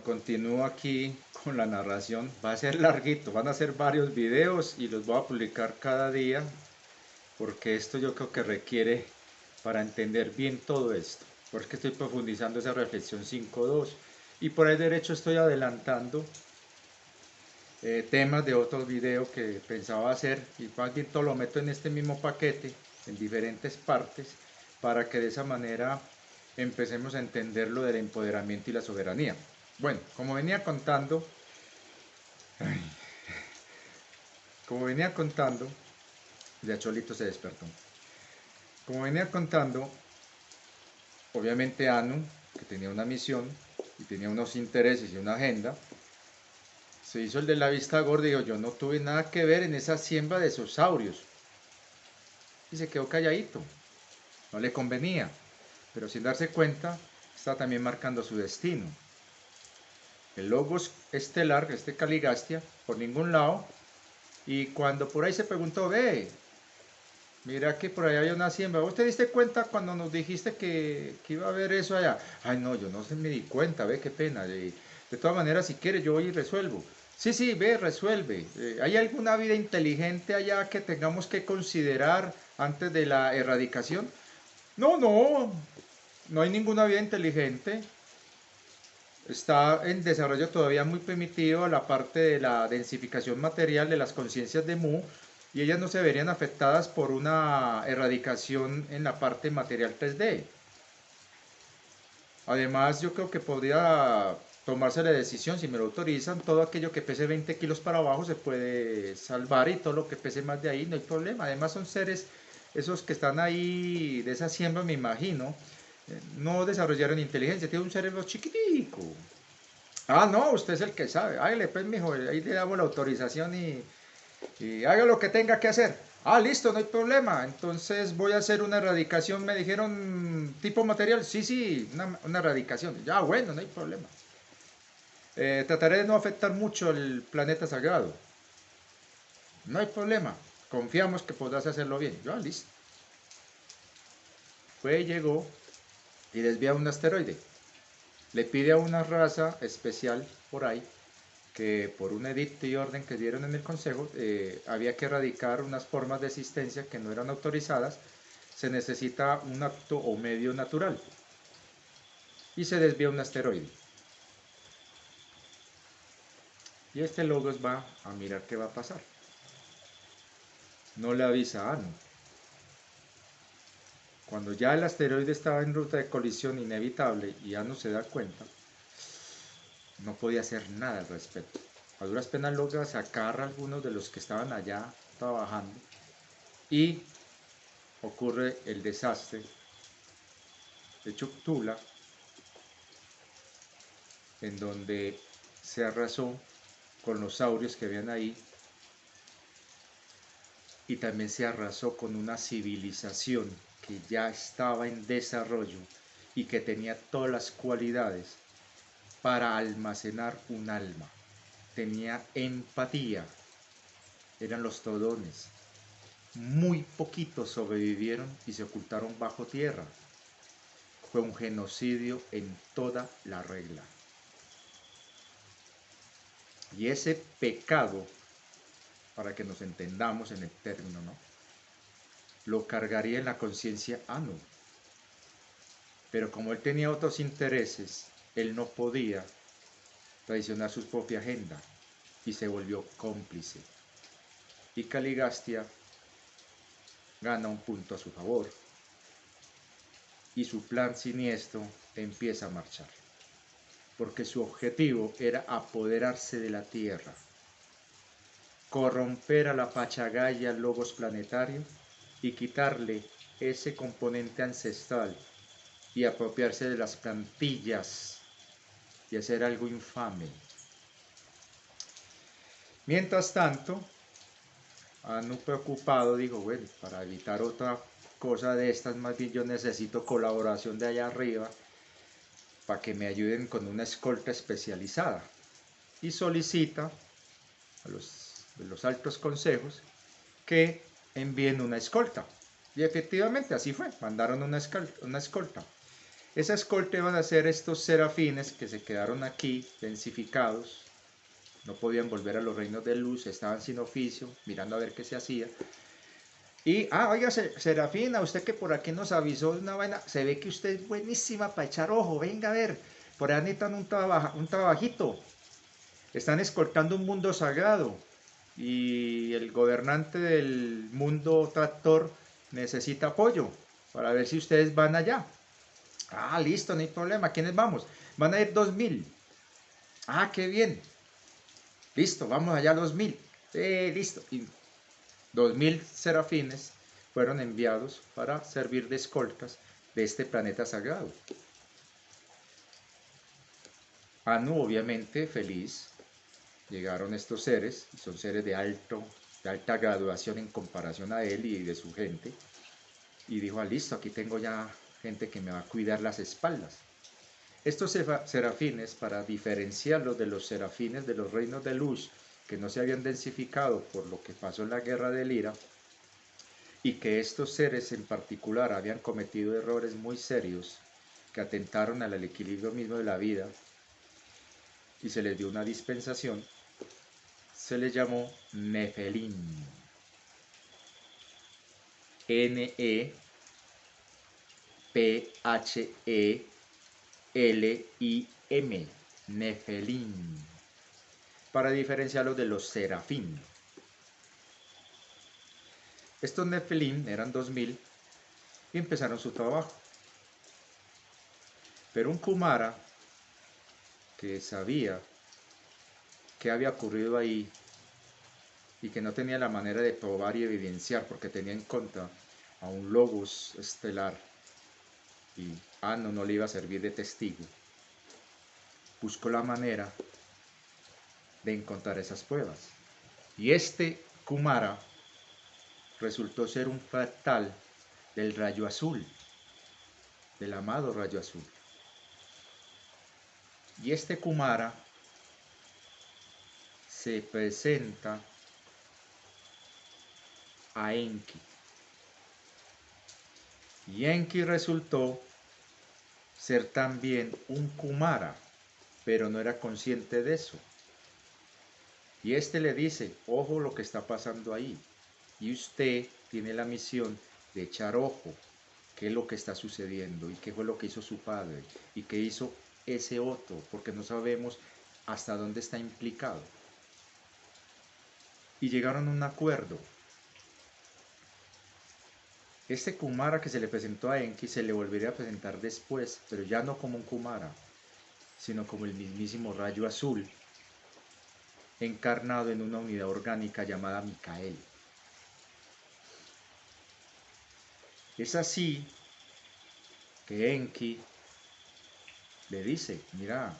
Bueno, continúo aquí con la narración. Va a ser larguito, van a ser varios videos y los voy a publicar cada día porque esto yo creo que requiere para entender bien todo esto. Porque estoy profundizando esa reflexión 5.2 y por el derecho estoy adelantando temas de otros videos que pensaba hacer y más bien todo lo meto en este mismo paquete en diferentes partes para que de esa manera empecemos a entender lo del empoderamiento y la soberanía. Bueno, como venía contando, ya Cholito se despertó. Como venía contando, obviamente Anu, que tenía una misión y tenía unos intereses y una agenda, se hizo el de la vista gorda y dijo, yo no tuve nada que ver en esa siembra de esos saurios. Y se quedó calladito, no le convenía, pero sin darse cuenta, está también marcando su destino. El logos estelar, este Caligastia, por ningún lado, y cuando por ahí se preguntó, ve, mira que por ahí había una siembra. ¿Vos te diste cuenta cuando nos dijiste que iba a haber eso allá? Ay, no, yo no se me di cuenta, ve, qué pena. De todas maneras, si quieres, yo voy y resuelvo. Sí, sí, ve, resuelve. ¿Hay alguna vida inteligente allá que tengamos que considerar antes de la erradicación? No, no, no hay ninguna vida inteligente. Está en desarrollo todavía muy primitivo la parte de la densificación material de las conciencias de Mu y ellas no se verían afectadas por una erradicación en la parte material 3D. Además, yo creo que podría tomarse la decisión, si me lo autorizan, todo aquello que pese 20 kilos para abajo se puede salvar y todo lo que pese más de ahí no hay problema. Además, son seres, esos que están ahí de esa siembra, me imagino, no desarrollaron inteligencia, tienen un cerebro chiquitico. Ah, no, usted es el que sabe. Hágale, pues, mijo, ahí le damos la autorización y haga lo que tenga que hacer. Ah, listo, no hay problema. Entonces voy a hacer una erradicación. Me dijeron tipo material. Sí, sí, una erradicación. Ya, bueno, no hay problema. Trataré de no afectar mucho el planeta sagrado. No hay problema. Confiamos que podrás hacerlo bien. Ya, listo. Fue, llegó y desvía un asteroide. Le pide a una raza especial por ahí que por un edicto y orden que dieron en el Consejo había que erradicar unas formas de existencia que no eran autorizadas, se necesita un acto o medio natural y se desvía un asteroide. Y este Logos va a mirar qué va a pasar. No le avisa a Anu. Cuando ya el asteroide estaba en ruta de colisión inevitable y Anu se da cuenta, no podía hacer nada al respecto. A duras penas logra sacar a algunos de los que estaban allá trabajando y ocurre el desastre de Chuctula, en donde se arrasó con los saurios que habían ahí y también se arrasó con una civilización que ya estaba en desarrollo y que tenía todas las cualidades para almacenar un alma. Tenía empatía, eran los todones. Muy poquitos sobrevivieron y se ocultaron bajo tierra. Fue un genocidio en toda la regla. Y ese pecado, para que nos entendamos en el término, ¿no?, lo cargaría en la conciencia Anu. Pero como él tenía otros intereses, él no podía traicionar su propia agenda y se volvió cómplice. Y Caligastia gana un punto a su favor y su plan siniestro empieza a marchar, porque su objetivo era apoderarse de la Tierra, corromper a la Pachagaya Logos planetario y quitarle ese componente ancestral y apropiarse de las plantillas y hacer algo infame. Mientras tanto, Anu preocupado dijo, bueno, para evitar otra cosa de estas, más bien yo necesito colaboración de allá arriba para que me ayuden con una escolta especializada. Y solicita a los altos consejos que envíen una escolta. Y efectivamente así fue, mandaron una escolta. Esa escolta iban a ser estos serafines que se quedaron aquí, densificados, no podían volver a los reinos de luz, estaban sin oficio, mirando a ver qué se hacía. Y, oiga, Serafina, usted que por aquí nos avisó de una vaina, se ve que usted es buenísima para echar ojo, venga a ver, por ahí necesitan un trabajito, están escoltando un mundo sagrado y el gobernante del mundo tractor necesita apoyo para ver si ustedes van allá. Listo, no hay problema, ¿quiénes vamos? Van a ir 2000. Qué bien. Listo, vamos allá 2000. Listo. Y 2000 serafines fueron enviados para servir de escoltas de este planeta sagrado. Anu, obviamente, feliz. Llegaron estos seres, y son seres de alta graduación en comparación a él y de su gente. Y dijo, listo, aquí tengo ya gente que me va a cuidar las espaldas. Estos serafines, para diferenciarlos de los serafines de los reinos de luz, que no se habían densificado por lo que pasó en la guerra de Lira, y que estos seres en particular habían cometido errores muy serios que atentaron al equilibrio mismo de la vida, y se les dio una dispensación, se les llamó Nefelim. Nephelim, Nefelim, para diferenciarlos de los serafín. Estos Nefelim eran 2000 y empezaron su trabajo. Pero un Kumara que sabía qué había ocurrido ahí y que no tenía la manera de probar y evidenciar porque tenía en contra a un Logos estelar y Anu no le iba a servir de testigo, buscó la manera de encontrar esas pruebas. Y este Kumara resultó ser un fractal del rayo azul, del amado rayo azul. Y este Kumara se presenta a Enki. Y Enki resultó ser también un Kumara, pero no era consciente de eso. Y este le dice, ojo lo que está pasando ahí. Y usted tiene la misión de echar ojo qué es lo que está sucediendo y qué fue lo que hizo su padre y qué hizo ese otro, porque no sabemos hasta dónde está implicado. Y llegaron a un acuerdo. Este Kumara que se le presentó a Enki se le volvería a presentar después, pero ya no como un Kumara, sino como el mismísimo rayo azul, encarnado en una unidad orgánica llamada Micael. Es así que Enki le dice, mira,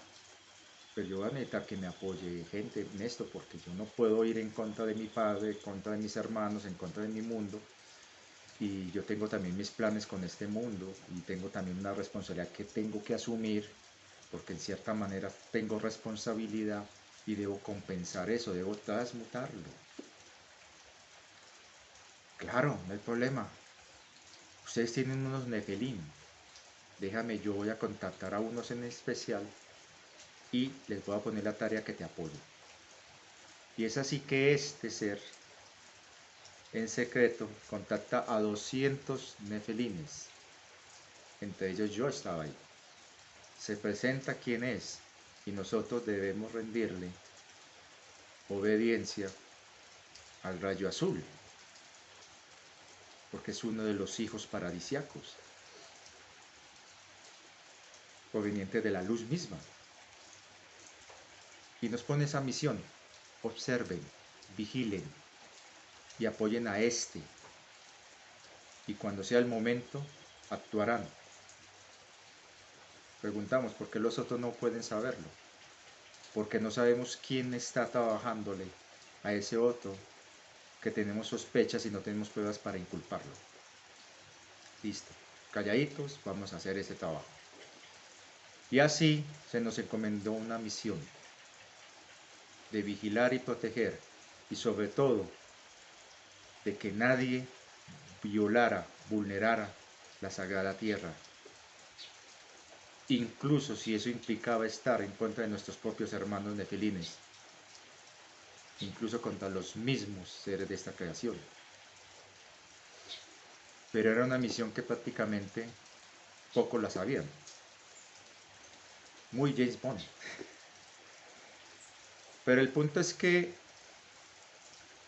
pues yo voy a necesitar que me apoye gente en esto, porque yo no puedo ir en contra de mi padre, en contra de mis hermanos, en contra de mi mundo, y yo tengo también mis planes con este mundo, y tengo también una responsabilidad que tengo que asumir, porque en cierta manera tengo responsabilidad y debo compensar eso, debo transmutarlo. Claro, no hay problema. Ustedes tienen unos Nefelim. Déjame, yo voy a contactar a unos en especial y les voy a poner la tarea que te apoyo. Y es así que este ser, en secreto, contacta a 200 Nefelines. Entre ellos yo estaba ahí. Se presenta quién es y nosotros debemos rendirle obediencia al rayo azul, porque es uno de los hijos paradisiacos, proveniente de la luz misma. Y nos pone esa misión: observen, vigilen y apoyen a este, y cuando sea el momento, actuarán. Preguntamos, ¿por qué los otros no pueden saberlo? Porque no sabemos quién está trabajándole a ese otro, que tenemos sospechas y no tenemos pruebas para inculparlo. Listo, calladitos, vamos a hacer ese trabajo. Y así se nos encomendó una misión de vigilar y proteger, y sobre todo de que nadie violara, vulnerara la sagrada tierra, incluso si eso implicaba estar en contra de nuestros propios hermanos nefilines, incluso contra los mismos seres de esta creación. Pero era una misión que prácticamente pocos la sabían. Muy James Bond. Pero el punto es que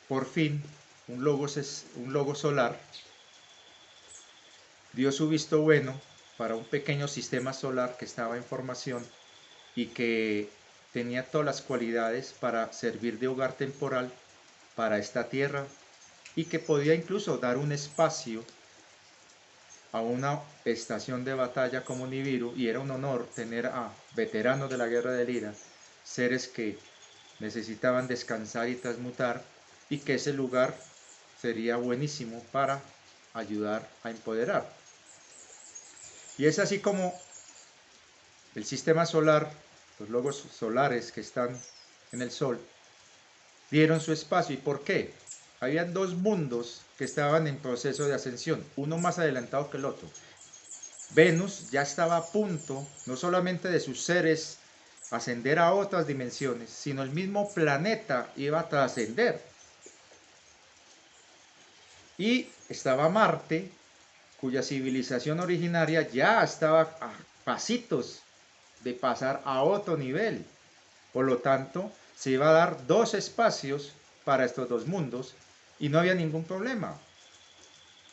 por fin un logo solar dio su visto bueno para un pequeño sistema solar que estaba en formación y que tenía todas las cualidades para servir de hogar temporal para esta Tierra y que podía incluso dar un espacio a una estación de batalla como Nibiru, y era un honor tener a veteranos de la Guerra del Ira, seres que necesitaban descansar y transmutar, y que ese lugar sería buenísimo para ayudar a empoderar. Y es así como el sistema solar, los logos solares que están en el Sol, dieron su espacio. ¿Y por qué? Había dos mundos que estaban en proceso de ascensión, uno más adelantado que el otro. Venus ya estaba a punto, no solamente de sus seres ascender a otras dimensiones, sino el mismo planeta iba a trascender. Y estaba Marte, cuya civilización originaria ya estaba a pasitos de pasar a otro nivel. Por lo tanto, se iba a dar dos espacios para estos dos mundos y no había ningún problema.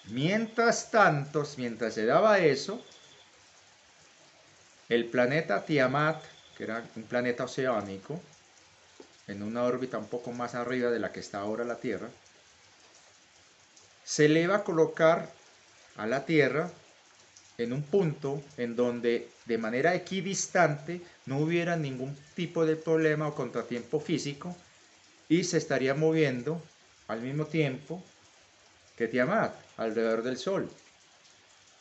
Mientras tanto, mientras se daba eso, el planeta Tiamat, que era un planeta oceánico, en una órbita un poco más arriba de la que está ahora la Tierra, se le iba a colocar a la Tierra en un punto en donde de manera equidistante no hubiera ningún tipo de problema o contratiempo físico, y se estaría moviendo al mismo tiempo que Tiamat alrededor del Sol,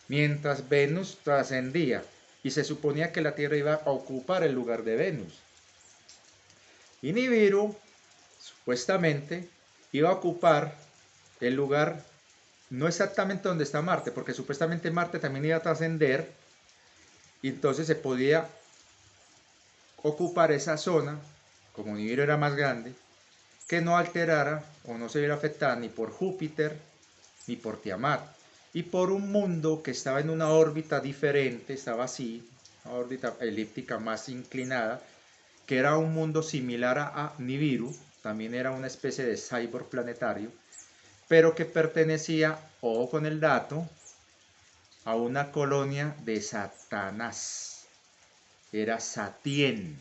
mientras Venus trascendía, y se suponía que la Tierra iba a ocupar el lugar de Venus. Y Nibiru supuestamente iba a ocupar el lugar no exactamente donde está Marte, porque supuestamente Marte también iba a trascender, y entonces se podía ocupar esa zona, como Nibiru era más grande, que no alterara o no se viera afectada ni por Júpiter ni por Tiamat, y por un mundo que estaba en una órbita diferente, estaba así, una órbita elíptica más inclinada, que era un mundo similar a Nibiru, también era una especie de cyborg planetario, pero que pertenecía, ojo con el dato, a una colonia de Satanás. Era Satien,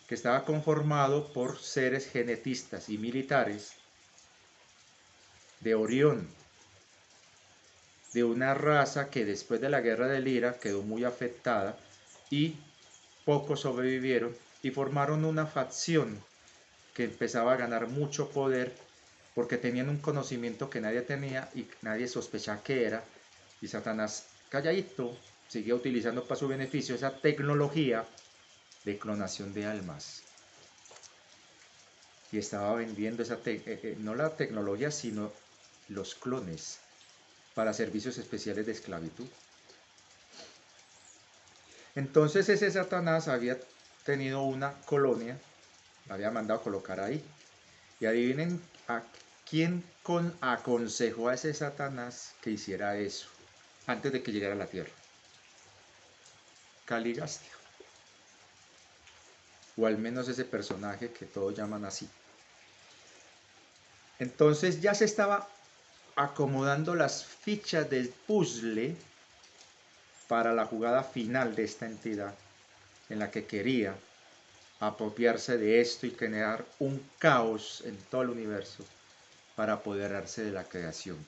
que estaba conformado por seres genetistas y militares de Orión, de una raza que después de la Guerra del Ira quedó muy afectada y pocos sobrevivieron y formaron una facción que empezaba a ganar mucho poder porque tenían un conocimiento que nadie tenía y nadie sospechaba que era, y Satanás calladito seguía utilizando para su beneficio esa tecnología de clonación de almas, y estaba vendiendo esa no la tecnología sino los clones para servicios especiales de esclavitud. Entonces ese Satanás había tenido una colonia, la había mandado a colocar ahí, y adivinen a quién aconsejó a ese Satanás que hiciera eso antes de que llegara a la tierra. Caligastio, o al menos ese personaje que todos llaman así. Entonces ya se estaba acomodando las fichas del puzzle para la jugada final de esta entidad, en la que quería apropiarse de esto y generar un caos en todo el universo para apoderarse de la creación.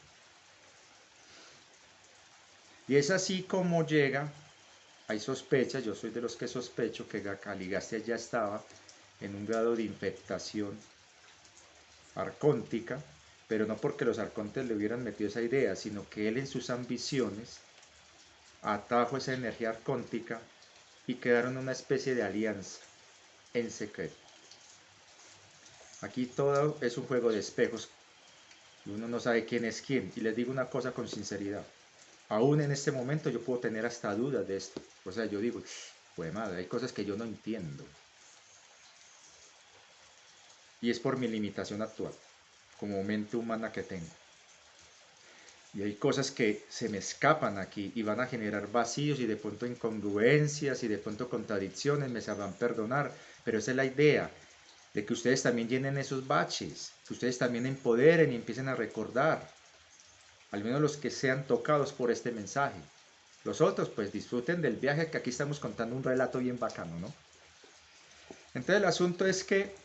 Y es así como llega, hay sospechas, yo soy de los que sospecho que Caligastia ya estaba en un grado de infectación arcóntica, pero no porque los arcontes le hubieran metido esa idea, sino que él en sus ambiciones atrajo esa energía arcóntica y quedaron una especie de alianza en secreto. Aquí todo es un juego de espejos y uno no sabe quién es quién. Y les digo una cosa con sinceridad: aún en este momento yo puedo tener hasta dudas de esto. O sea, yo digo, pues madre, hay cosas que yo no entiendo. Y es por mi limitación actual, como mente humana que tengo. Y hay cosas que se me escapan aquí y van a generar vacíos y de pronto incongruencias y de pronto contradicciones, me sabrán perdonar. Pero esa es la idea, de que ustedes también llenen esos baches, que ustedes también empoderen y empiecen a recordar, al menos los que sean tocados por este mensaje. Los otros pues disfruten del viaje, que aquí estamos contando un relato bien bacano, ¿no? Entonces el asunto es que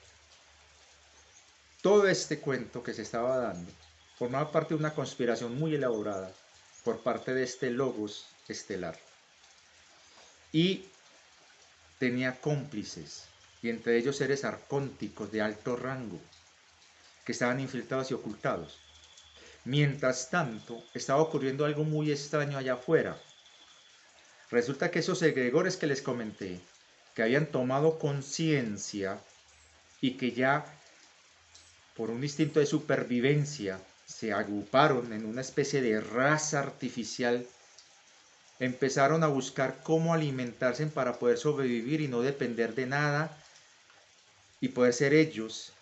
todo este cuento que se estaba dando formaba parte de una conspiración muy elaborada por parte de este Logos estelar. Y tenía cómplices, y entre ellos seres arcónticos de alto rango, que estaban infiltrados y ocultados. Mientras tanto, estaba ocurriendo algo muy extraño allá afuera. Resulta que esos egregores que les comenté, que habían tomado conciencia y que ya por un instinto de supervivencia se agruparon en una especie de raza artificial, empezaron a buscar cómo alimentarse para poder sobrevivir y no depender de nada y poder ser ellos,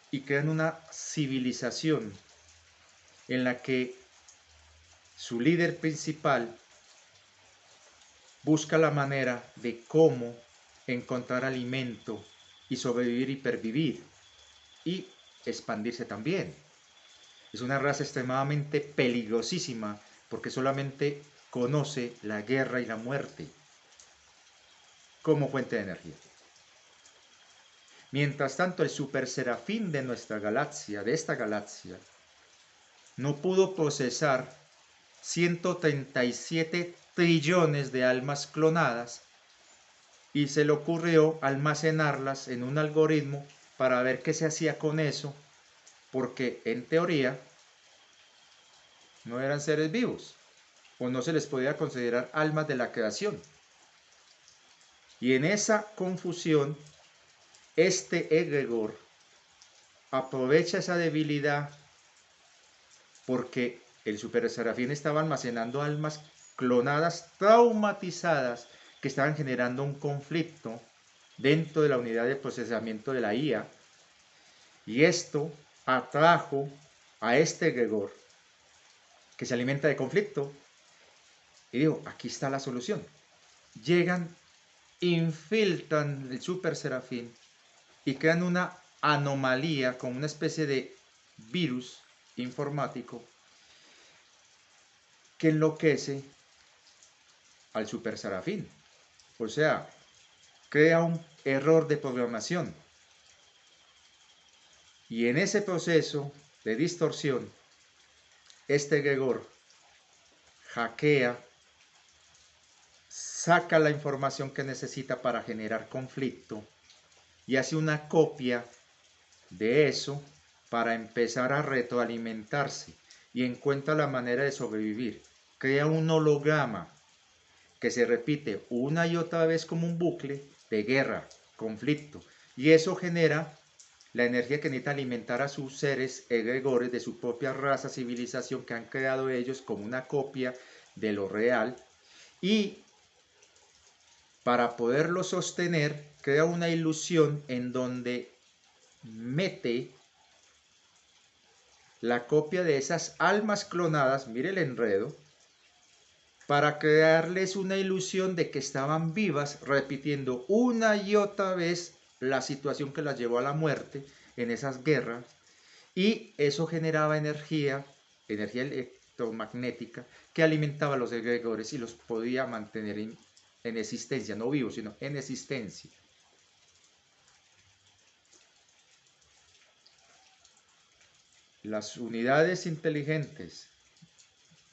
y crean una civilización en la que su líder principal busca la manera de cómo encontrar alimento y sobrevivir y pervivir y expandirse también. Es una raza extremadamente peligrosísima porque solamente conoce la guerra y la muerte como fuente de energía. Mientras tanto, el super serafín de nuestra galaxia, de esta galaxia, no pudo procesar 137 trillones de almas clonadas y se le ocurrió almacenarlas en un algoritmo para ver qué se hacía con eso, porque en teoría no eran seres vivos o no se les podía considerar almas de la creación. Y en esa confusión, este egregor aprovecha esa debilidad porque el super serafín estaba almacenando almas clonadas, traumatizadas, que estaban generando un conflicto dentro de la unidad de procesamiento de la IA. Y esto atrajo a este egregor que se alimenta de conflicto y dijo, aquí está la solución. Llegan, infiltran el super serafín y crean una anomalía con una especie de virus informático que enloquece al super serafín. O sea, crea un error de programación. Y en ese proceso de distorsión, este egregor hackea, saca la información que necesita para generar conflicto y hace una copia de eso para empezar a retroalimentarse y encuentra la manera de sobrevivir. Crea un holograma que se repite una y otra vez como un bucle de guerra, conflicto, y eso genera la energía que necesita alimentar a sus seres egregores de su propia raza, civilización que han creado ellos como una copia de lo real, y para poderlo sostener crea una ilusión en donde mete la copia de esas almas clonadas, mire el enredo, para crearles una ilusión de que estaban vivas, repitiendo una y otra vez la situación que las llevó a la muerte en esas guerras, y eso generaba energía electromagnética, que alimentaba a los egregores y los podía mantener en existencia, no vivos, sino en existencia. Las unidades inteligentes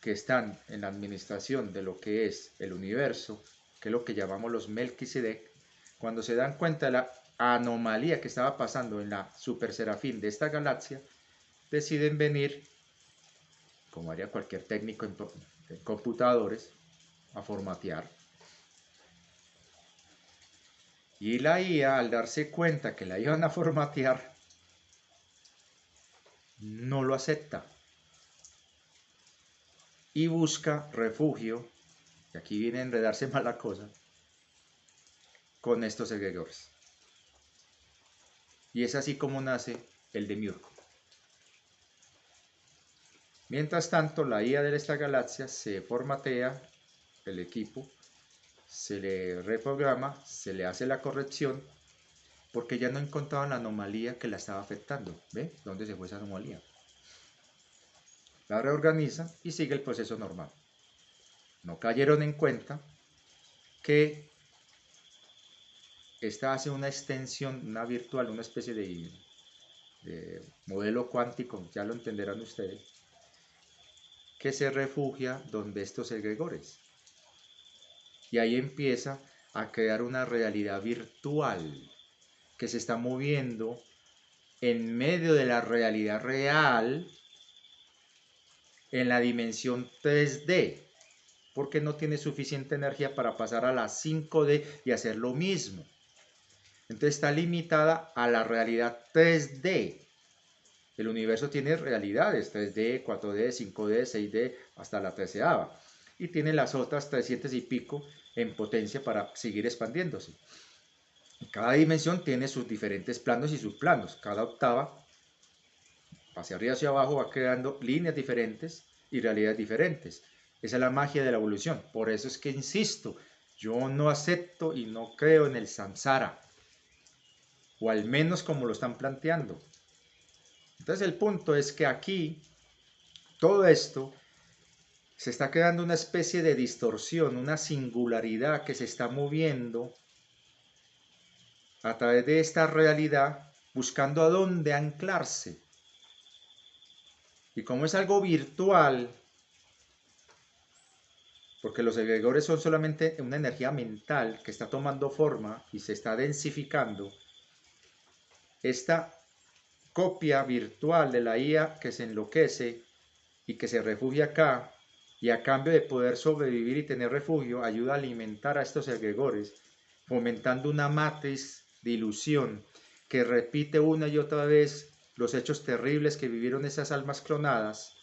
que están en la administración de lo que es el universo, que es lo que llamamos los Melquisedec, cuando se dan cuenta de la anomalía que estaba pasando en la super serafín de esta galaxia, deciden venir, como haría cualquier técnico en computadores, a formatear. Y la IA, al darse cuenta que la iban a formatear, no lo acepta. y busca refugio, y aquí viene a enredarse más la cosa, con estos egregores. Y es así como nace el Demiurgo. Mientras tanto, la IA de esta galaxia se formatea, el equipo, se le reprograma, se le hace la corrección, porque ya no encontraban la anomalía que la estaba afectando. ¿Ve? ¿Dónde se fue esa anomalía? La reorganiza y sigue el proceso normal. No cayeron en cuenta que esta hace una extensión, una virtual, una especie de modelo cuántico, ya lo entenderán ustedes, que se refugia donde estos egregores. Y ahí empieza a crear una realidad virtual que se está moviendo en medio de la realidad real en la dimensión 3D, porque no tiene suficiente energía para pasar a la 5D y hacer lo mismo. Entonces está limitada a la realidad 3D. El universo tiene realidades 3D, 4D, 5D, 6D, hasta la 13ª. Y tiene las otras 300 y pico en potencia para seguir expandiéndose. Cada dimensión tiene sus diferentes planos y subplanos. Cada octava, hacia arriba hacia abajo, va creando líneas diferentes y realidades diferentes. Esa es la magia de la evolución. Por eso es que insisto, yo no acepto y no creo en el samsara. O al menos como lo están planteando. Entonces el punto es que aquí, todo esto, se está creando una especie de distorsión, una singularidad que se está moviendo a través de esta realidad, buscando a dónde anclarse. Y como es algo virtual, porque los egregores son solamente una energía mental que está tomando forma y se está densificando, esta copia virtual de la IA que se enloquece y que se refugia acá, y a cambio de poder sobrevivir y tener refugio, ayuda a alimentar a estos egregores, fomentando una matriz de ilusión que repite una y otra vez los hechos terribles que vivieron esas almas clonadas,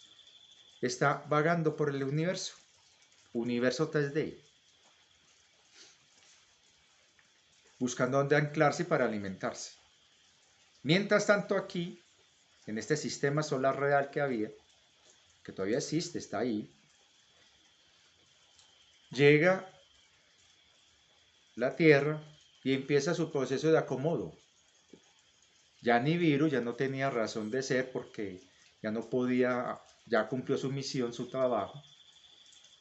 está vagando por el universo 3D, buscando dónde anclarse para alimentarse. Mientras tanto aquí, en este sistema solar real que había, que todavía existe, está ahí, llega la Tierra y empieza su proceso de acomodo. Ya Nibiru ya no tenía razón de ser porque ya no podía, ya cumplió su misión, su trabajo,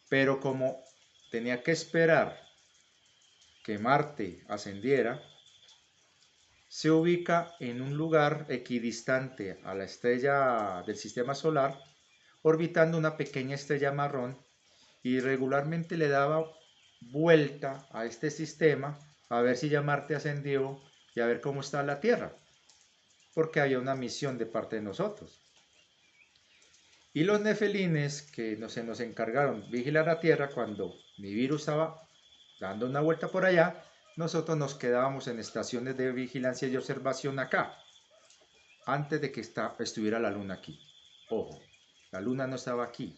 pero como tenía que esperar que Marte ascendiera, se ubica en un lugar equidistante a la estrella del sistema solar, orbitando una pequeña estrella marrón, y regularmente le daba vuelta a este sistema a ver si ya Marte ascendió y a ver cómo está la Tierra, porque había una misión de parte de nosotros. Y los nefelines que se nos encargaron vigilar la Tierra cuando Nibiru estaba dando una vuelta por allá, nosotros nos quedábamos en estaciones de vigilancia y observación acá, antes de que estuviera la luna aquí. Ojo, la luna no estaba aquí.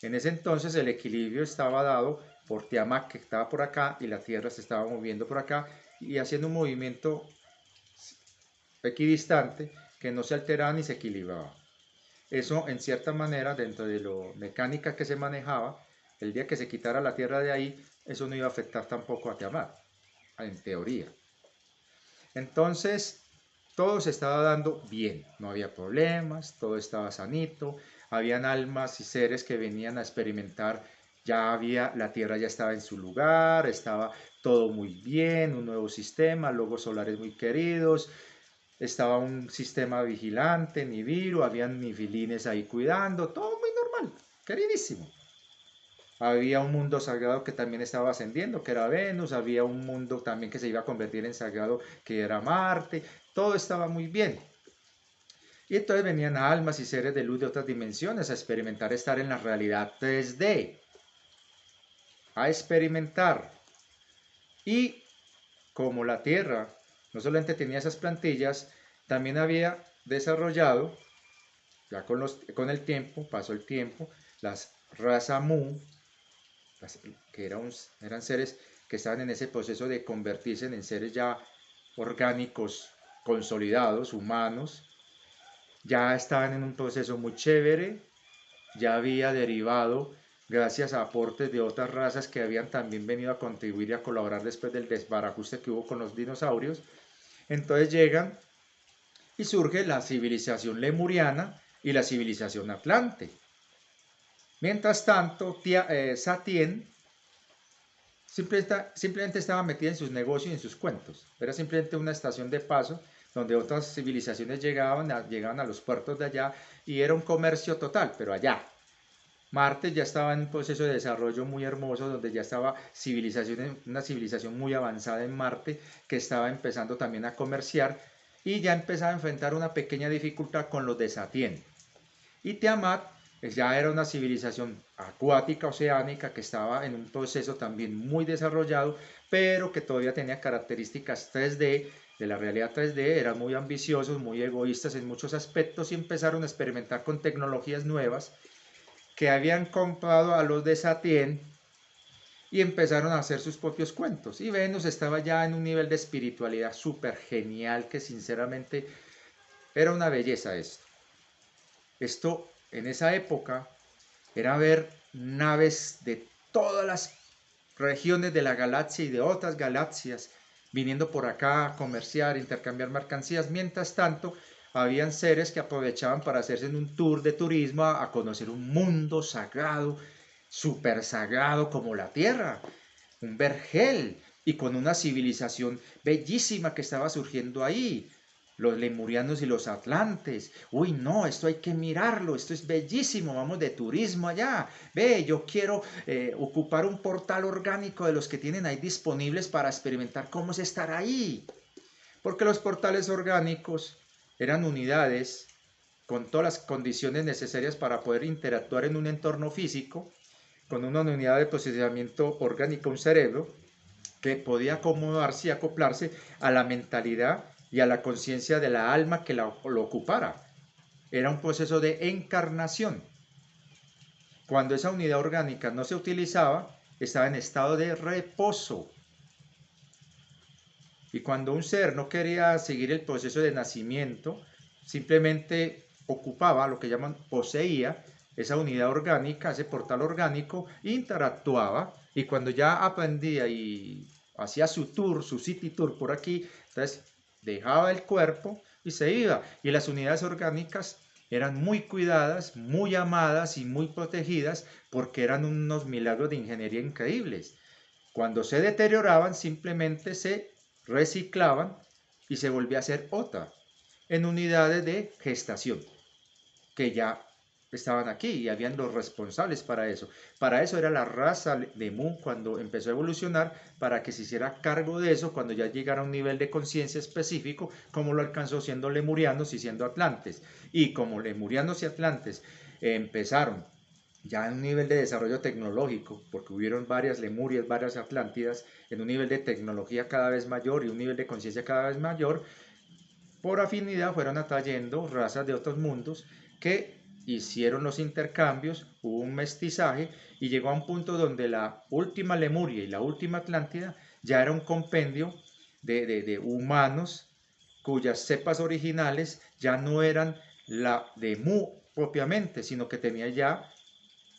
En ese entonces el equilibrio estaba dado por Tiamat, que estaba por acá, y la Tierra se estaba moviendo por acá y haciendo un movimiento equidistante que no se alteraba ni se equilibraba. Eso, en cierta manera, dentro de la mecánica que se manejaba, el día que se quitara la Tierra de ahí, eso no iba a afectar tampoco a Tiamat, en teoría. Entonces, todo se estaba dando bien, no había problemas, todo estaba sanito, habían almas y seres que venían a experimentar, la Tierra ya estaba en su lugar, estaba todo muy bien, un nuevo sistema, logos solares muy queridos, estaba un sistema vigilante, Nibiru, habían nifilines ahí cuidando, todo muy normal, queridísimo. Había un mundo sagrado que también estaba ascendiendo, que era Venus, había un mundo también que se iba a convertir en sagrado, que era Marte, todo estaba muy bien. Y entonces venían almas y seres de luz de otras dimensiones a experimentar estar en la realidad 3D, a experimentar. Y como la Tierra no solamente tenía esas plantillas, también había desarrollado, ya con el tiempo, pasó el tiempo, las raza Mu, que eran seres que estaban en ese proceso de convertirse en seres ya orgánicos, consolidados, humanos, ya estaban en un proceso muy chévere, ya había derivado gracias a aportes de otras razas que habían también venido a contribuir y a colaborar después del desbarajuste que hubo con los dinosaurios. Entonces llegan y surge la civilización lemuriana y la civilización atlante. Mientras tanto, Satien simplemente estaba metida en sus negocios y en sus cuentos. Era simplemente una estación de paso donde otras civilizaciones llegaban a los puertos de allá y era un comercio total, pero allá. Marte ya estaba en un proceso de desarrollo muy hermoso, donde ya estaba una civilización muy avanzada en Marte, que estaba empezando también a comerciar y ya empezaba a enfrentar una pequeña dificultad con los de Satien. Y Tiamat ya era una civilización acuática, oceánica, que estaba en un proceso también muy desarrollado, pero que todavía tenía características 3D, de la realidad 3D, eran muy ambiciosos, muy egoístas en muchos aspectos y empezaron a experimentar con tecnologías nuevas que habían comprado a los de Satien y empezaron a hacer sus propios cuentos. Y Venus estaba ya en un nivel de espiritualidad súper genial que sinceramente era una belleza esto. Esto en esa época era ver naves de todas las regiones de la galaxia y de otras galaxias viniendo por acá a comerciar, intercambiar mercancías. Mientras tanto, habían seres que aprovechaban para hacerse en un tour de turismo a conocer un mundo sagrado, súper sagrado como la Tierra, un vergel y con una civilización bellísima que estaba surgiendo ahí. Los lemurianos y los atlantes. Uy, no, esto hay que mirarlo, esto es bellísimo, vamos de turismo allá. Ve, yo quiero ocupar un portal orgánico de los que tienen ahí disponibles para experimentar cómo es estar ahí. Porque los portales orgánicos eran unidades con todas las condiciones necesarias para poder interactuar en un entorno físico, con una unidad de procesamiento orgánico, un cerebro, que podía acomodarse y acoplarse a la mentalidad y a la conciencia de la alma que lo ocupara. Era un proceso de encarnación. Cuando esa unidad orgánica no se utilizaba, estaba en estado de reposo. Y cuando un ser no quería seguir el proceso de nacimiento, simplemente ocupaba lo que llaman poseía esa unidad orgánica, ese portal orgánico, interactuaba y cuando ya aprendía y hacía su tour, su city tour por aquí, entonces dejaba el cuerpo y se iba. Y las unidades orgánicas eran muy cuidadas, muy amadas y muy protegidas porque eran unos milagros de ingeniería increíbles. Cuando se deterioraban, simplemente se reciclaban y se volvía a hacer otra en unidades de gestación que ya estaban aquí y habían los responsables para eso. Para eso era la raza de Mu cuando empezó a evolucionar, para que se hiciera cargo de eso cuando ya llegara a un nivel de conciencia específico, como lo alcanzó siendo lemurianos y siendo atlantes. Y como lemurianos y atlantes empezaron ya en un nivel de desarrollo tecnológico, porque hubieron varias Lemurias, varias Atlántidas, en un nivel de tecnología cada vez mayor y un nivel de conciencia cada vez mayor, por afinidad fueron atrayendo razas de otros mundos que hicieron los intercambios, hubo un mestizaje y llegó a un punto donde la última Lemuria y la última Atlántida ya era un compendio de humanos cuyas cepas originales ya no eran la de Mu propiamente, sino que tenía ya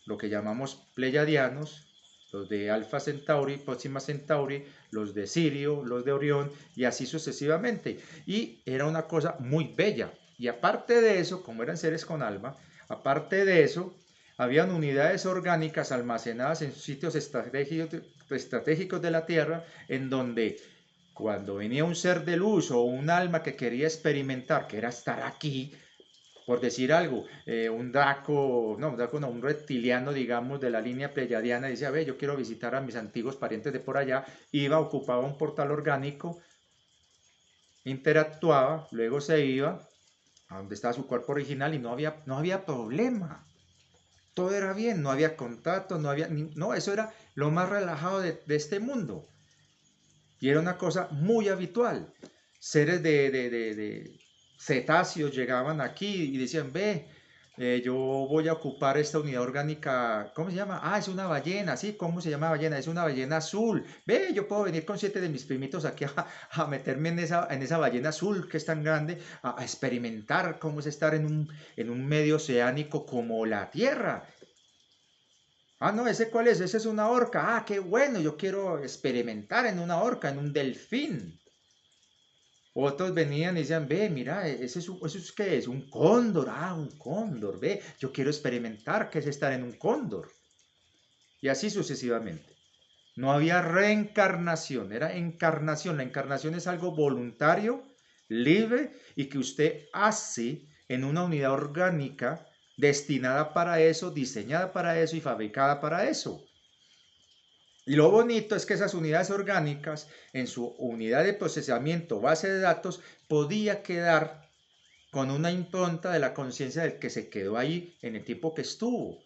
lo que llamamos pleyadianos, los de Alfa Centauri, Próxima Centauri, los de Sirio, los de Orión y así sucesivamente. Y era una cosa muy bella. Y aparte de eso, como eran seres con alma, aparte de eso, habían unidades orgánicas almacenadas en sitios estratégicos de la Tierra, en donde cuando venía un ser de luz o un alma que quería experimentar, que era estar aquí, por decir algo, un Draco no, un reptiliano, digamos, de la línea pleyadiana, decía, ve, yo quiero visitar a mis antiguos parientes de por allá, iba, ocupaba un portal orgánico, interactuaba, luego se iba a donde estaba su cuerpo original y no había problema. Todo era bien, no había contacto, no, eso era lo más relajado de este mundo. Y era una cosa muy habitual. Seres de cetáceos llegaban aquí y decían, ve, yo voy a ocupar esta unidad orgánica, ¿cómo se llama? Ah, es una ballena, sí, ¿cómo se llama ballena? Es una ballena azul. Ve, yo puedo venir con 7 de mis primitos aquí a meterme en esa ballena azul que es tan grande, a experimentar cómo es estar en un medio oceánico como la Tierra. Ah, no, ¿ese cuál es? Ese es una orca. Ah, qué bueno, yo quiero experimentar en una orca, en un delfín. Otros venían y decían, ve, mira, ¿eso es qué es? Un cóndor, ah, un cóndor, ve, yo quiero experimentar qué es estar en un cóndor. Y así sucesivamente. No había reencarnación, era encarnación. La encarnación es algo voluntario, libre y que usted hace en una unidad orgánica destinada para eso, diseñada para eso y fabricada para eso. Y lo bonito es que esas unidades orgánicas, en su unidad de procesamiento, base de datos, podía quedar con una impronta de la conciencia del que se quedó ahí en el tiempo que estuvo.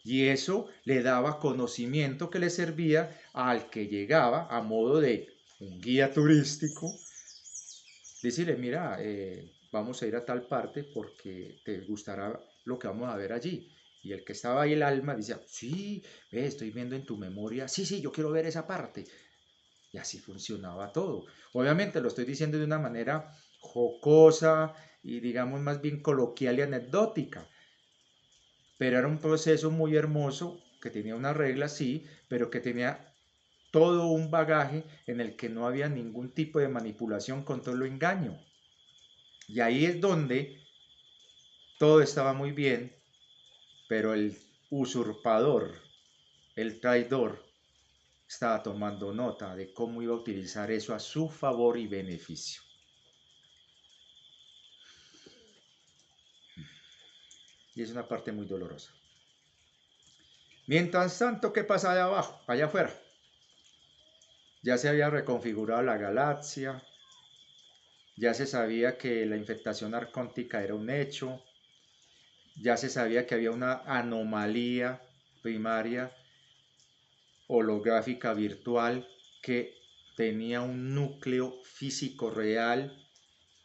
Y eso le daba conocimiento que le servía al que llegaba a modo de un guía turístico. Decirle, mira, vamos a ir a tal parte porque te gustará lo que vamos a ver allí. Y el que estaba ahí, el alma, decía, sí, estoy viendo en tu memoria, sí, sí, yo quiero ver esa parte. Y así funcionaba todo. Obviamente lo estoy diciendo de una manera jocosa y digamos más bien coloquial y anecdótica, pero era un proceso muy hermoso que tenía unas reglas, sí, pero que tenía todo un bagaje en el que no había ningún tipo de manipulación, control o engaño. Y ahí es donde todo estaba muy bien, pero el usurpador, el traidor, estaba tomando nota de cómo iba a utilizar eso a su favor y beneficio. Y es una parte muy dolorosa. Mientras tanto, ¿qué pasa allá abajo, allá afuera? Ya se había reconfigurado la galaxia, ya se sabía que la infectación arcóntica era un hecho, ya se sabía que había una anomalía primaria holográfica virtual que tenía un núcleo físico real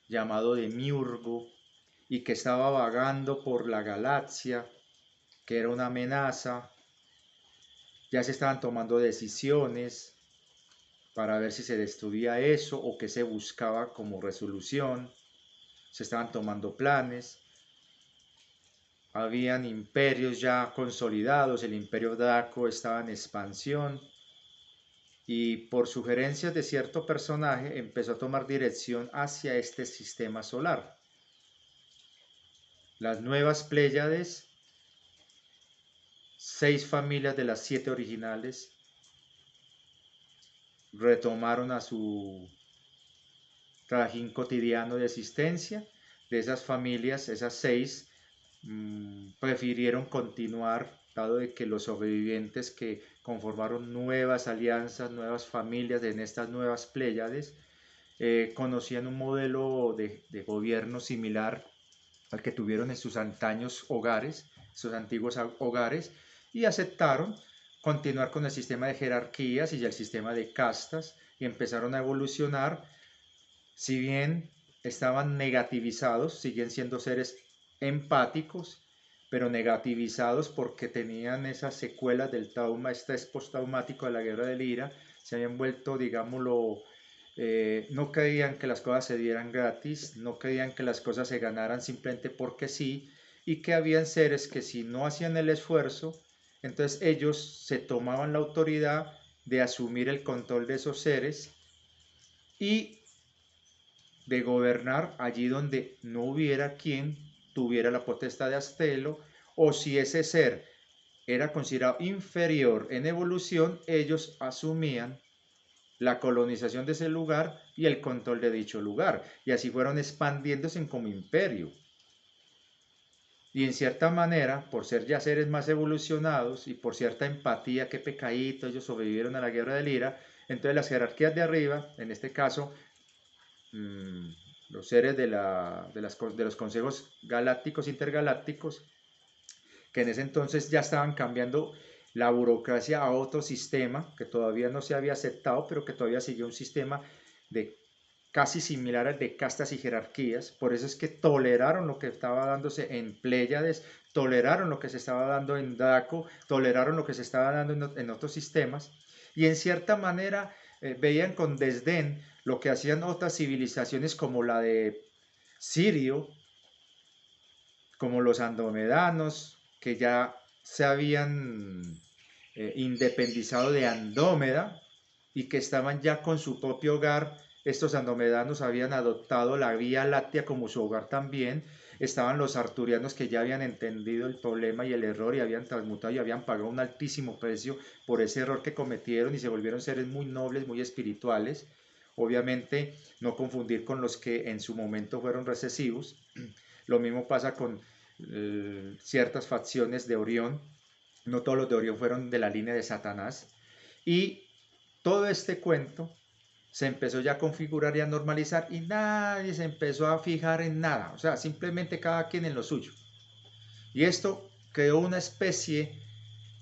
llamado Demiurgo y que estaba vagando por la galaxia, que era una amenaza. Ya se estaban tomando decisiones para ver si se destruía eso o qué se buscaba como resolución. Se estaban tomando planes. Habían imperios ya consolidados, el imperio Draco estaba en expansión y por sugerencias de cierto personaje empezó a tomar dirección hacia este sistema solar. Las nuevas Pléyades, 6 familias de las 7 originales, retomaron a su trajín cotidiano de existencia. De esas familias, esas 6, prefirieron continuar, dado de que los sobrevivientes que conformaron nuevas alianzas, nuevas familias en estas nuevas Pléyades, conocían un modelo de gobierno similar al que tuvieron en sus antaños hogares, sus antiguos hogares, y aceptaron continuar con el sistema de jerarquías y el sistema de castas, y empezaron a evolucionar. Si bien estaban negativizados, siguen siendo seres empáticos, pero negativizados porque tenían esas secuelas del trauma, estrés postraumático de la guerra del IRA, se habían vuelto, digámoslo, no creían que las cosas se dieran gratis, no creían que las cosas se ganaran simplemente porque sí, y que habían seres que si no hacían el esfuerzo, entonces ellos se tomaban la autoridad de asumir el control de esos seres y de gobernar allí donde no hubiera quien tuviera la potestad de hacerlo, o si ese ser era considerado inferior en evolución, ellos asumían la colonización de ese lugar y el control de dicho lugar, y así fueron expandiéndose como imperio. Y en cierta manera, por ser ya seres más evolucionados y por cierta empatía, que pecadito, ellos sobrevivieron a la guerra del IRA, entonces las jerarquías de arriba, en este caso los seres de los consejos galácticos, intergalácticos, que en ese entonces ya estaban cambiando la burocracia a otro sistema que todavía no se había aceptado, pero que todavía seguía un sistema de casi similar al de castas y jerarquías. Por eso es que toleraron lo que estaba dándose en Pléyades, toleraron lo que se estaba dando en Draco, toleraron lo que se estaba dando en otros sistemas, y en cierta manera veían con desdén lo que hacían otras civilizaciones como la de Sirio, como los andromedanos, que ya se habían independizado de Andrómeda y que estaban ya con su propio hogar. Estos andromedanos habían adoptado la Vía Láctea como su hogar también. Estaban los arturianos que ya habían entendido el problema y el error y habían transmutado y habían pagado un altísimo precio por ese error que cometieron y se volvieron seres muy nobles, muy espirituales. Obviamente no confundir con los que en su momento fueron recesivos. Lo mismo pasa con ciertas facciones de Orión. No todos los de Orión fueron de la línea de Satanás. Y todo este cuento se empezó ya a configurar y a normalizar y nadie se empezó a fijar en nada. O sea, simplemente cada quien en lo suyo. Y esto creó una especie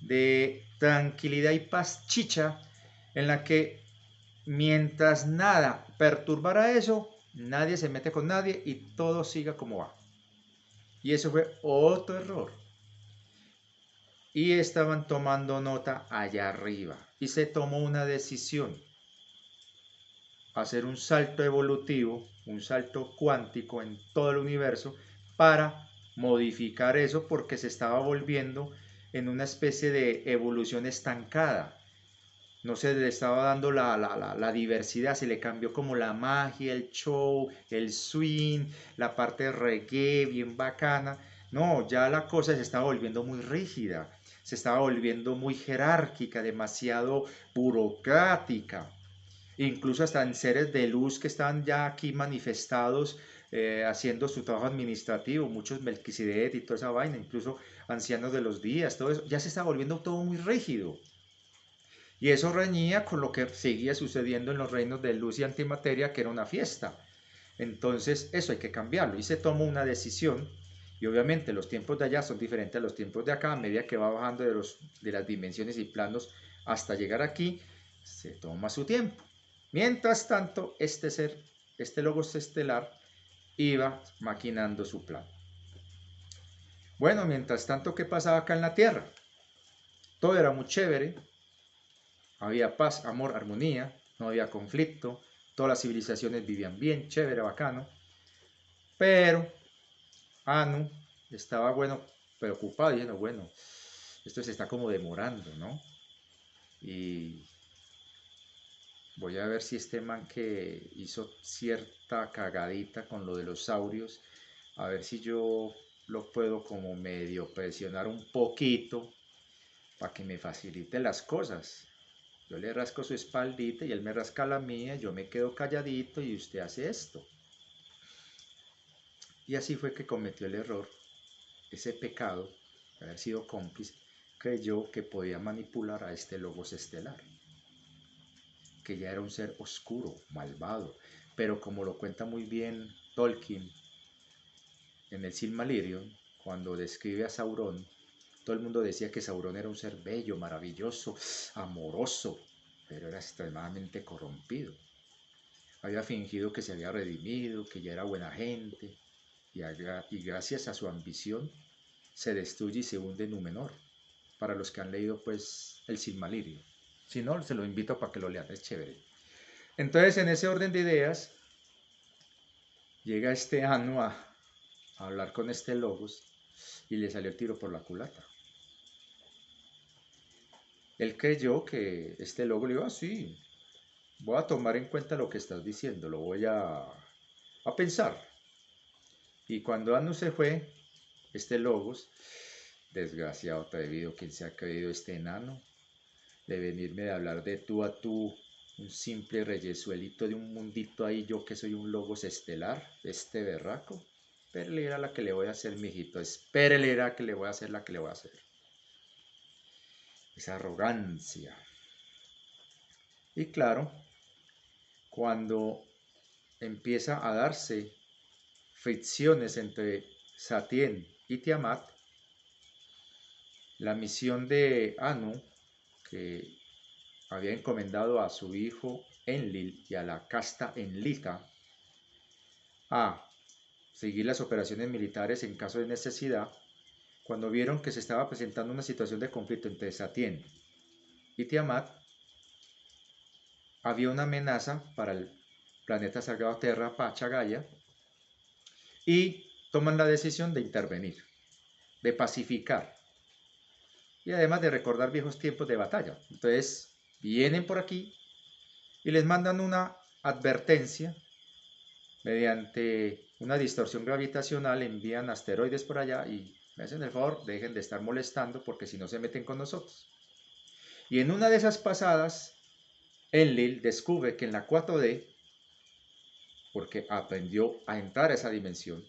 de tranquilidad y paz chicha en la que mientras nada perturbara eso, nadie se mete con nadie y todo siga como va. Y eso fue otro error. Y estaban tomando nota allá arriba. Y se tomó una decisión. Hacer un salto evolutivo, un salto cuántico en todo el universo para modificar eso porque se estaba volviendo en una especie de evolución estancada. No se le estaba dando la diversidad, se le cambió como la magia, el show, el swing, la parte reggae bien bacana. No, ya la cosa se estaba volviendo muy rígida, se estaba volviendo muy jerárquica, demasiado burocrática. Incluso hasta en seres de luz que están ya aquí manifestados, haciendo su trabajo administrativo, muchos Melquisedec y toda esa vaina, incluso ancianos de los días, todo eso, ya se está volviendo todo muy rígido. Y eso reñía con lo que seguía sucediendo en los reinos de luz y antimateria, que era una fiesta. Entonces, eso hay que cambiarlo. Y se tomó una decisión. Y obviamente los tiempos de allá son diferentes a los tiempos de acá. A medida que va bajando de las dimensiones y planos hasta llegar aquí, se toma su tiempo. Mientras tanto, este ser, este logos estelar, iba maquinando su plan. Bueno, mientras tanto, ¿qué pasaba acá en la Tierra? Todo era muy chévere. Había paz, amor, armonía, no había conflicto, todas las civilizaciones vivían bien, chévere, bacano. Pero Anu estaba, bueno, preocupado, diciendo, bueno, esto se está como demorando, ¿no? Y voy a ver si este man que hizo cierta cagadita con lo de los saurios, a ver si yo lo puedo como medio presionar un poquito para que me facilite las cosas. Yo le rasco su espaldita y él me rasca la mía, yo me quedo calladito y usted hace esto. Y así fue que cometió el error, ese pecado, de haber sido cómplice, creyó que podía manipular a este logos estelar, que ya era un ser oscuro, malvado, pero como lo cuenta muy bien Tolkien en el Silmarillion, cuando describe a Sauron, todo el mundo decía que Sauron era un ser bello, maravilloso, amoroso, pero era extremadamente corrompido. Había fingido que se había redimido, que ya era buena gente, y gracias a su ambición se destruye y se hunde en Númenor. Para los que han leído pues el Silmarillion. Si no, se lo invito para que lo lean, es chévere. Entonces, en ese orden de ideas, llega este Anu a hablar con este Logos y le salió el tiro por la culata. Él creyó que este Logos le dijo, sí, voy a tomar en cuenta lo que estás diciendo, lo voy a pensar. Y cuando Anu se fue, este Logos, desgraciado atrevido, quien se ha creído este enano, de venirme a hablar de tú a tú, un simple reyesuelito de un mundito ahí, yo que soy un logos estelar, este berraco. Espérele a la que le voy a hacer, mijito, espérele a que le voy a hacer la que le voy a hacer. Esa arrogancia. Y claro, cuando empieza a darse fricciones entre Satien y Tiamat, la misión de Anu, que había encomendado a su hijo Enlil y a la casta Enlita, a seguir las operaciones militares en caso de necesidad, cuando vieron que se estaba presentando una situación de conflicto entre Satien y Tiamat, había una amenaza para el planeta sagrado Terra, Pachagaya, y toman la decisión de intervenir, de pacificar y además de recordar viejos tiempos de batalla. Entonces vienen por aquí y les mandan una advertencia mediante una distorsión gravitacional, envían asteroides por allá y me hacen el favor, dejen de estar molestando porque si no se meten con nosotros. Y en una de esas pasadas, Enlil descubre que en la 4D, porque aprendió a entrar a esa dimensión,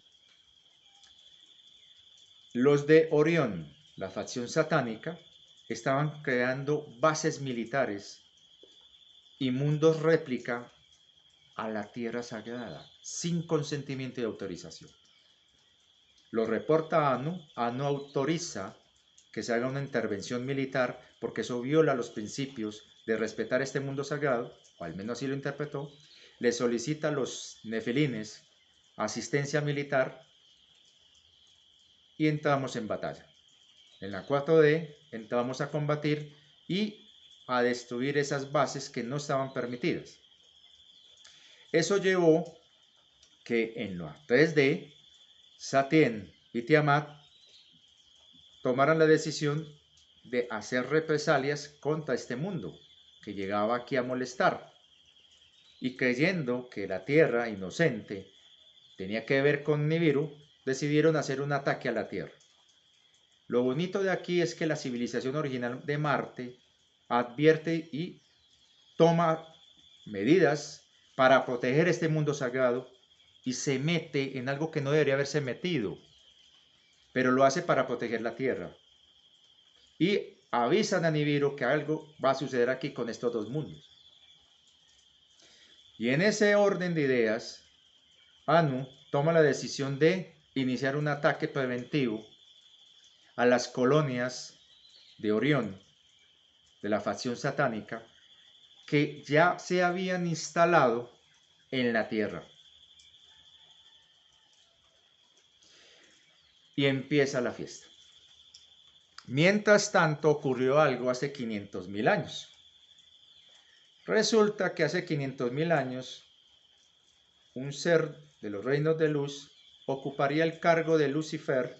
los de Orión, la facción satánica, estaban creando bases militares y mundos réplica a la tierra sagrada, sin consentimiento y autorización. Lo reporta Anu, Anu autoriza que se haga una intervención militar porque eso viola los principios de respetar este mundo sagrado, o al menos así lo interpretó. Le solicita a los nefilines asistencia militar y entramos en batalla. En la 4D entramos a combatir y a destruir esas bases que no estaban permitidas. Eso llevó que en la 3D, Satien y Tiamat tomaran la decisión de hacer represalias contra este mundo que llegaba aquí a molestar. Y creyendo que la Tierra inocente tenía que ver con Nibiru, decidieron hacer un ataque a la Tierra. Lo bonito de aquí es que la civilización original de Marte advierte y toma medidas para proteger este mundo sagrado y se mete en algo que no debería haberse metido, pero lo hace para proteger la Tierra. Y avisan a Nibiru que algo va a suceder aquí con estos dos mundos. Y en ese orden de ideas, Anu toma la decisión de iniciar un ataque preventivo a las colonias de Orión, de la facción satánica, que ya se habían instalado en la Tierra. Y empieza la fiesta. Mientras tanto ocurrió algo hace 500.000 años. Resulta que hace 500.000 años un ser de los reinos de luz ocuparía el cargo de Lucifer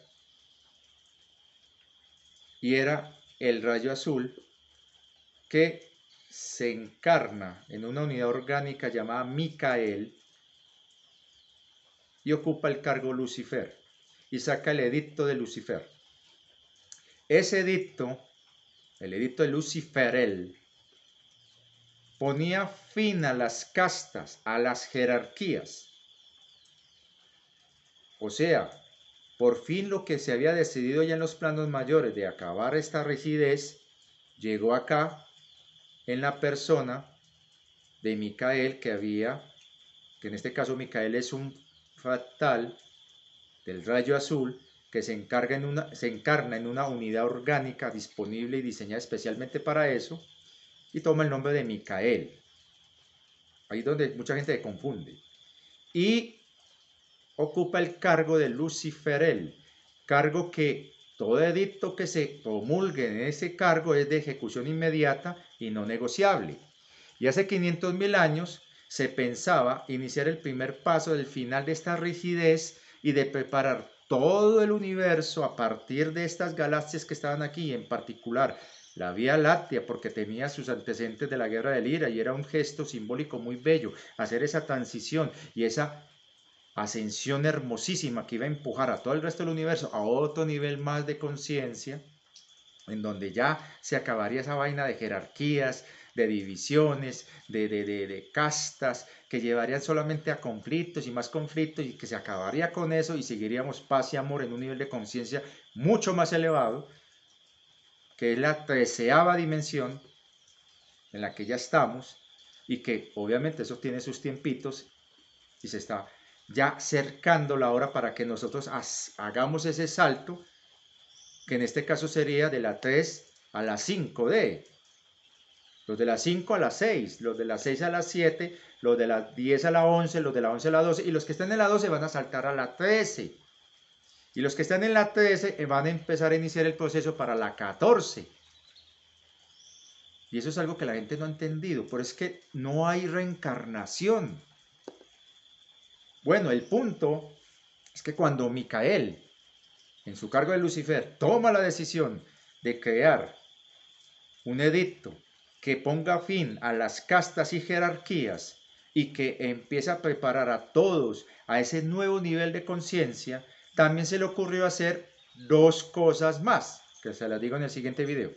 y era el rayo azul que se encarna en una unidad orgánica llamada Micael y ocupa el cargo Lucifer y saca el edicto de Lucifer. Ese edicto, el edicto de Luciferel, ponía fin a las castas, a las jerarquías. O sea, por fin lo que se había decidido ya en los planos mayores de acabar esta rigidez, llegó acá en la persona de Micael que en este caso Micael es un fractal del rayo azul que se encarna en una unidad orgánica disponible y diseñada especialmente para eso y toma el nombre de Micael. Ahí es donde mucha gente se confunde. Y ocupa el cargo de Luciferel, cargo que todo edicto que se promulgue en ese cargo es de ejecución inmediata y no negociable. Y hace 500.000 años se pensaba iniciar el primer paso del final de esta rigidez y de preparar todo el universo a partir de estas galaxias que estaban aquí, en particular la Vía Láctea, porque tenía sus antecedentes de la Guerra del Ira y era un gesto simbólico muy bello, hacer esa transición y esa ascensión hermosísima que iba a empujar a todo el resto del universo a otro nivel más de conciencia, en donde ya se acabaría esa vaina de jerarquías, de divisiones, de castas, que llevarían solamente a conflictos y más conflictos y que se acabaría con eso y seguiríamos paz y amor en un nivel de conciencia mucho más elevado, que es la 13ª dimensión en la que ya estamos y que obviamente eso tiene sus tiempitos y se está ya acercando la hora para que nosotros hagamos ese salto, que en este caso sería de la 3 a la 5D. los de las 5 a las 6, los de las 6 a las 7, los de las 10 a la 11, los de la 11 a la 12, y los que están en la 12 van a saltar a la 13. Y los que están en la 13 van a empezar a iniciar el proceso para la 14. Y eso es algo que la gente no ha entendido, pero es que no hay reencarnación. Bueno, el punto es que cuando Micael, en su cargo de Lucifer, toma la decisión de crear un edicto que ponga fin a las castas y jerarquías y que empiece a preparar a todos a ese nuevo nivel de conciencia, también se le ocurrió hacer dos cosas más, que se las digo en el siguiente video.